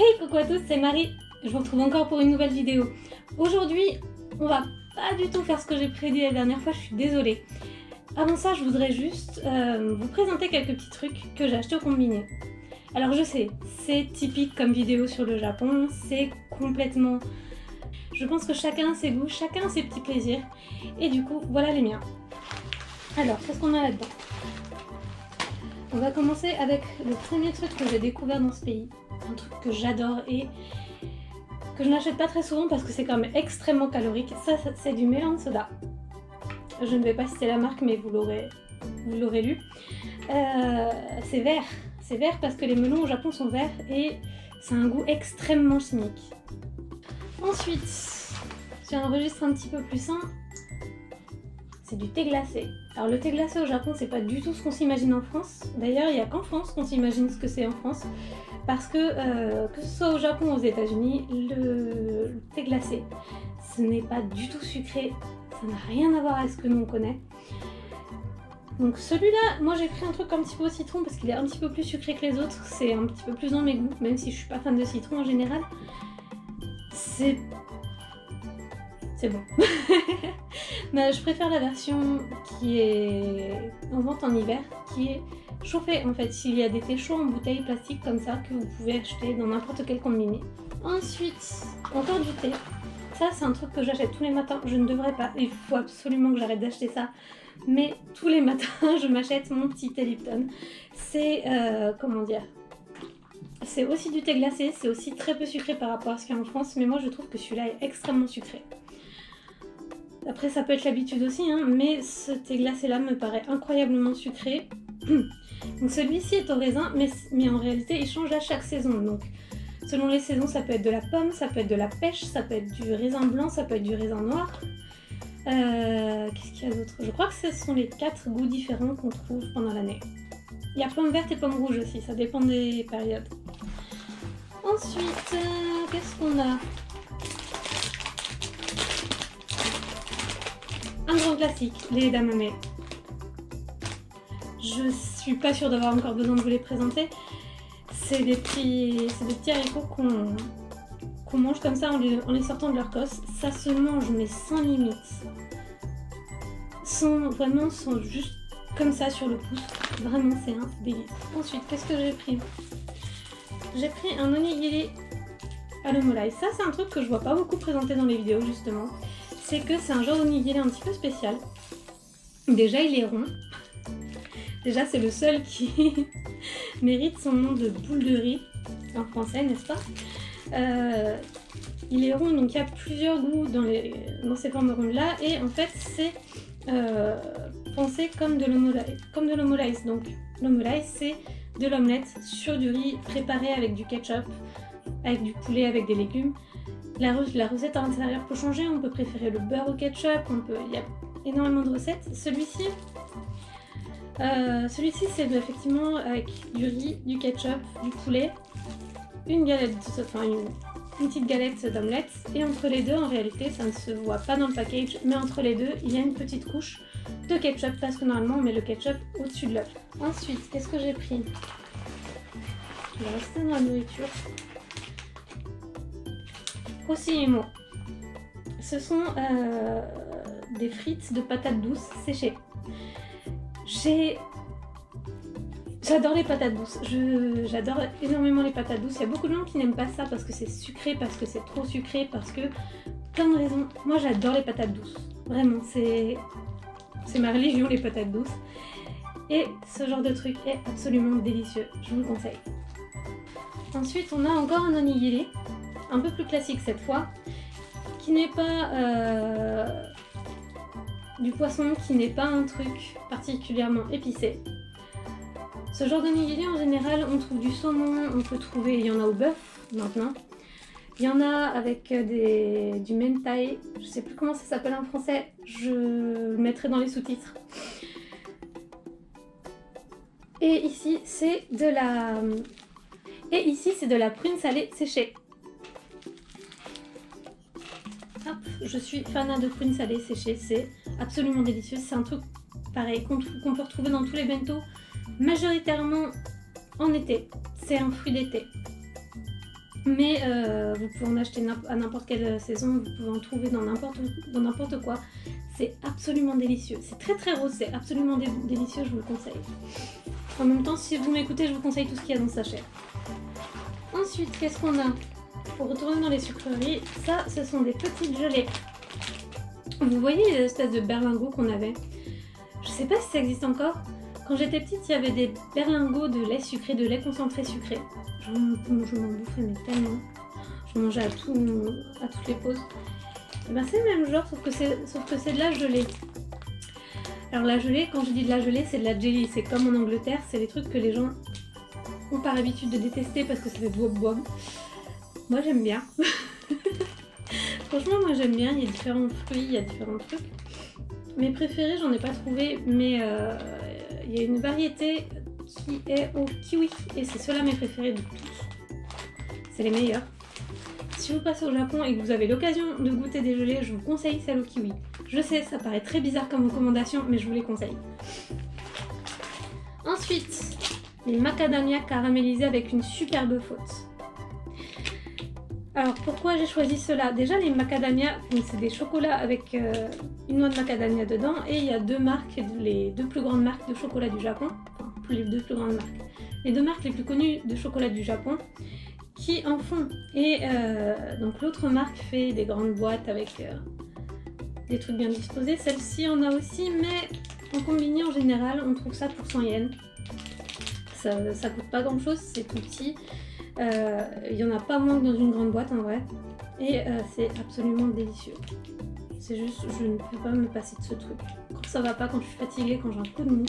Hey coucou à tous, c'est Marie, je vous retrouve encore pour une nouvelle vidéo. Aujourd'hui, on va pas du tout faire ce que j'ai prédit la dernière fois, je suis désolée. Avant ça, je voudrais juste vous présenter quelques petits trucs que j'ai achetés au Conbiné. Alors je sais, c'est typique comme vidéo sur le Japon, c'est complètement... Je pense que chacun a ses goûts, chacun a ses petits plaisirs, et du coup, voilà les miens. Alors, qu'est-ce qu'on a là-dedans? On va commencer avec le premier truc que j'ai découvert dans ce pays. Un truc que j'adore et que je n'achète pas très souvent parce que c'est quand même extrêmement calorique. Ça c'est du melon soda. Je ne vais pas citer la marque mais vous l'aurez lu. C'est vert. C'est vert parce que les melons au Japon sont verts et c'est un goût extrêmement chimique. Ensuite, j'ai un registre un petit peu plus sain. C'est du thé glacé. Alors le thé glacé au Japon, c'est pas du tout ce qu'on s'imagine en France. D'ailleurs, il n'y a qu'en France qu'on s'imagine ce que c'est en France. Parce que ce soit au Japon ou aux États-Unis, le thé glacé, ce n'est pas du tout sucré. Ça n'a rien à voir avec ce que nous on connaît. Donc celui-là, moi j'ai pris un truc un petit peu au citron parce qu'il est un petit peu plus sucré que les autres. C'est un petit peu plus dans mes goûts, même si je suis pas fan de citron en général. C'est bon. Mais je préfère la version qui est en vente en hiver, qui est chauffée en fait. Il y a des thés chauds en bouteille plastique comme ça que vous pouvez acheter dans n'importe quel Conbiné. Ensuite, encore du thé. Ça c'est un truc que j'achète tous les matins. Je ne devrais pas, il faut absolument que j'arrête d'acheter ça. Mais tous les matins je m'achète mon petit thé Lipton. C'est, comment dire, c'est aussi du thé glacé, c'est aussi très peu sucré par rapport à ce qu'il y a en France. Mais moi je trouve que celui-là est extrêmement sucré. Après ça peut être l'habitude aussi, hein, mais ce thé glacé là me paraît incroyablement sucré. Donc celui-ci est au raisin, mais en réalité il change à chaque saison. Donc selon les saisons ça peut être de la pomme, ça peut être de la pêche, ça peut être du raisin blanc, ça peut être du raisin noir. Qu'est-ce qu'il y a d'autre? Je crois que ce sont les 4 goûts différents qu'on trouve pendant l'année. Il y a pomme verte et pomme rouge aussi, ça dépend des périodes. Ensuite, qu'est-ce qu'on a? Un grand classique, les edamame. Je suis pas sûre d'avoir encore besoin de vous les présenter. C'est des petits haricots qu'on mange comme ça en les sortant de leur cosse. Ça se mange mais sans limite. Vraiment juste comme ça sur le pouce. Vraiment c'est un délice. Ensuite, qu'est-ce que j'ai pris? J'ai pris un onigiri à l'omolai. Ça c'est un truc que je vois pas beaucoup présenté dans les vidéos justement. C'est que c'est un genre d'onigiri un petit peu spécial. Déjà il est rond. Déjà c'est le seul qui mérite son nom de boule de riz en français, n'est-ce pas? Il est rond, donc il y a plusieurs goûts dans ces formes rondes là, et en fait c'est pensé comme de l'omolai. Donc l'omolai c'est de l'omelette sur du riz préparé avec du ketchup, avec du poulet, avec des légumes. La recette à l'intérieur peut changer, on peut préférer le beurre au ketchup, il y a énormément de recettes. Celui-ci c'est effectivement avec du riz, du ketchup, du poulet, une petite galette d'omelette, et entre les deux, en réalité, ça ne se voit pas dans le package, mais entre les deux, il y a une petite couche de ketchup, parce que normalement on met le ketchup au-dessus de l'œuf. Ensuite, qu'est-ce que j'ai pris? Je vais rester dans la nourriture. Prosciutto. Ce sont des frites de patates douces séchées. J'adore les patates douces, j'adore énormément les patates douces. Il y a beaucoup de gens qui n'aiment pas ça parce que c'est sucré, parce que c'est trop sucré, parce que plein de raisons. Moi j'adore les patates douces, vraiment, c'est ma religion les patates douces. Et ce genre de truc est absolument délicieux, je vous le conseille. Ensuite on a encore un onigiri, un peu plus classique cette fois, qui n'est pas du poisson, qui n'est pas un truc particulièrement épicé. Ce genre d'onigiri en général on trouve du saumon, on peut trouver, il y en a au bœuf maintenant, il y en a avec du mentai, je sais plus comment ça s'appelle en français, je le mettrai dans les sous-titres. Et ici c'est de la prune salée séchée. Hop, je suis fan de prune salée séchée, c'est absolument délicieux, c'est un truc pareil qu'on peut retrouver dans tous les bento, majoritairement en été, c'est un fruit d'été. Mais vous pouvez en acheter à n'importe quelle saison, vous pouvez en trouver dans n'importe quoi. C'est absolument délicieux. C'est très très rose, c'est absolument délicieux, je vous le conseille. En même temps, si vous m'écoutez, je vous conseille tout ce qu'il y a dans ce sachet. Ensuite, qu'est-ce qu'on a? Pour retourner dans les sucreries, ça, ce sont des petites gelées. Vous voyez les espèces de berlingots qu'on avait? Je sais pas si ça existe encore. Quand j'étais petite, il y avait des berlingots de lait sucré, de lait concentré sucré. Je m'en bouffais mais tellement. Je mangeais à toutes les pauses. Et ben c'est le même genre, sauf que c'est de la gelée. Alors la gelée, quand je dis de la gelée, c'est de la jelly. C'est comme en Angleterre, c'est les trucs que les gens ont par habitude de détester parce que ça fait bob. Moi j'aime bien. Franchement moi j'aime bien, il y a différents fruits, il y a différents trucs. Mes préférés, j'en ai pas trouvé, mais il y a une variété qui est au kiwi et c'est ceux-là mes préférés de tous. C'est les meilleurs. Si vous passez au Japon et que vous avez l'occasion de goûter des gelées, je vous conseille celle au kiwi. Je sais, ça paraît très bizarre comme recommandation, mais je vous les conseille. Ensuite, les macadamia caramélisés avec une superbe faute. Alors pourquoi j'ai choisi cela? Déjà les macadamia, c'est des chocolats avec une noix de macadamia dedans et il y a deux marques, les deux plus grandes marques de chocolat du Japon, enfin les deux plus grandes marques, les deux marques les plus connues de chocolat du Japon qui en font. Et donc l'autre marque fait des grandes boîtes avec des trucs bien disposés, celle-ci en a aussi mais en combiné en général on trouve ça pour 100 yens. Ça coûte pas grand chose, c'est tout petit. Il n'y en a pas moins que dans une grande boîte en vrai et c'est absolument délicieux. C'est juste, je ne peux pas me passer de ce truc. Quand ça va pas, quand je suis fatiguée, quand j'ai un coup de mou,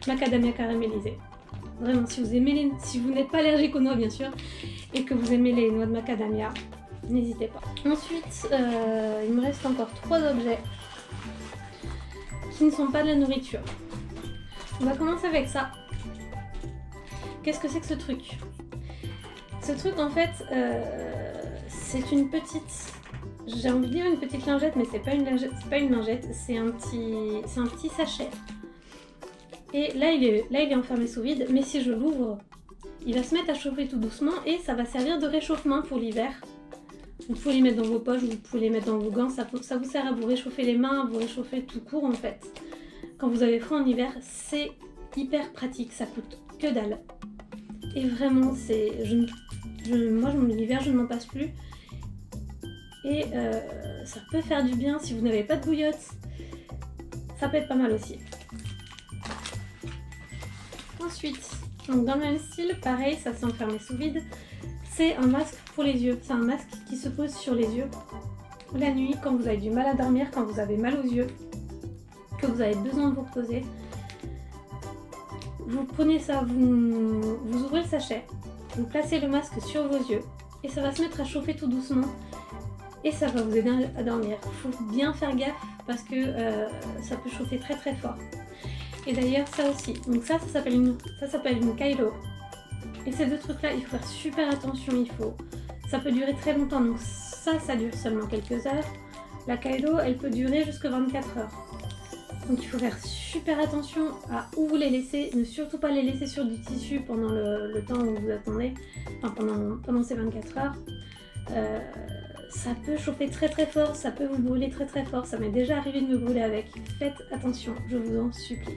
macadamia caramélisé. Vraiment, si vous n'êtes pas allergique aux noix bien sûr et que vous aimez les noix de macadamia, n'hésitez pas. Ensuite, il me reste encore 3 objets qui ne sont pas de la nourriture. On va commencer avec ça. Qu'est-ce que c'est que ce truc? Ce truc en fait, c'est une petite, j'ai envie de dire une petite lingette, mais c'est pas une lingette, c'est un petit sachet. Et là il est enfermé sous vide, mais si je l'ouvre, il va se mettre à chauffer tout doucement et ça va servir de réchauffement pour l'hiver. Vous pouvez les mettre dans vos poches, vous pouvez les mettre dans vos gants, ça vous sert à vous réchauffer les mains, à vous réchauffer tout court en fait. Quand vous avez froid en hiver, c'est hyper pratique, ça coûte que dalle. Et vraiment, moi l'hiver je ne m'en passe plus. Et ça peut faire du bien si vous n'avez pas de bouillotte. Ça peut être pas mal aussi. Ensuite, donc dans le même style, pareil, ça s'est enfermé sous vide. C'est un masque pour les yeux. C'est un masque qui se pose sur les yeux la nuit quand vous avez du mal à dormir, quand vous avez mal aux yeux, que vous avez besoin de vous reposer. Vous prenez ça, vous ouvrez le sachet, vous placez le masque sur vos yeux et ça va se mettre à chauffer tout doucement et ça va vous aider à dormir. Il faut bien faire gaffe parce que ça peut chauffer très très fort. Et d'ailleurs ça aussi, donc ça s'appelle une Kailo. Et ces deux trucs là, il faut faire super attention, ça peut durer très longtemps, donc ça dure seulement quelques heures. La Kailo elle peut durer jusqu'à 24 heures. Donc il faut faire super attention à où vous les laissez, ne surtout pas les laisser sur du tissu pendant le temps où vous attendez, enfin pendant ces 24 heures. Ça peut chauffer très très fort, ça peut vous brûler très très fort, ça m'est déjà arrivé de me brûler avec. Faites attention, je vous en supplie.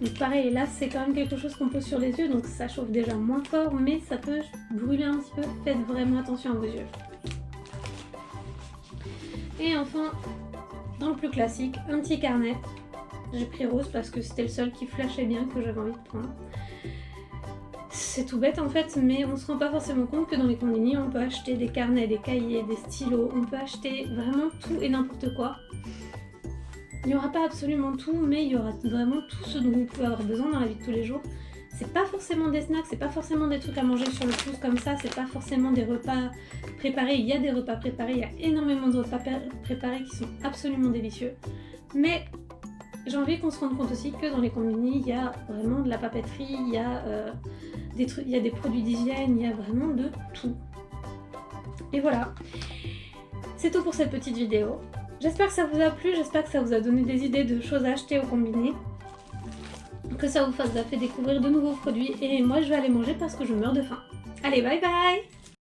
Donc pareil, là c'est quand même quelque chose qu'on pose sur les yeux, donc ça chauffe déjà moins fort, mais ça peut brûler un petit peu, faites vraiment attention à vos yeux. Et enfin, dans le plus classique, un petit carnet. J'ai pris rose parce que c'était le seul qui flashait bien, que j'avais envie de prendre. C'est tout bête en fait, mais on se rend pas forcément compte que dans les combini, on peut acheter des carnets, des cahiers, des stylos, on peut acheter vraiment tout et n'importe quoi. Il n'y aura pas absolument tout, mais il y aura vraiment tout ce dont vous pouvez avoir besoin dans la vie de tous les jours. C'est pas forcément des snacks, c'est pas forcément des trucs à manger sur le pouce comme ça, c'est pas forcément des repas préparés. Il y a des repas préparés, il y a énormément de repas préparés qui sont absolument délicieux. Mais j'ai envie qu'on se rende compte aussi que dans les combini, il y a vraiment de la papeterie, il y a des produits d'hygiène, il y a vraiment de tout. Et voilà, c'est tout pour cette petite vidéo. J'espère que ça vous a plu, j'espère que ça vous a donné des idées de choses à acheter au combini, que ça vous fasse fait découvrir de nouveaux produits, et moi je vais aller manger parce que je meurs de faim. Allez, bye bye!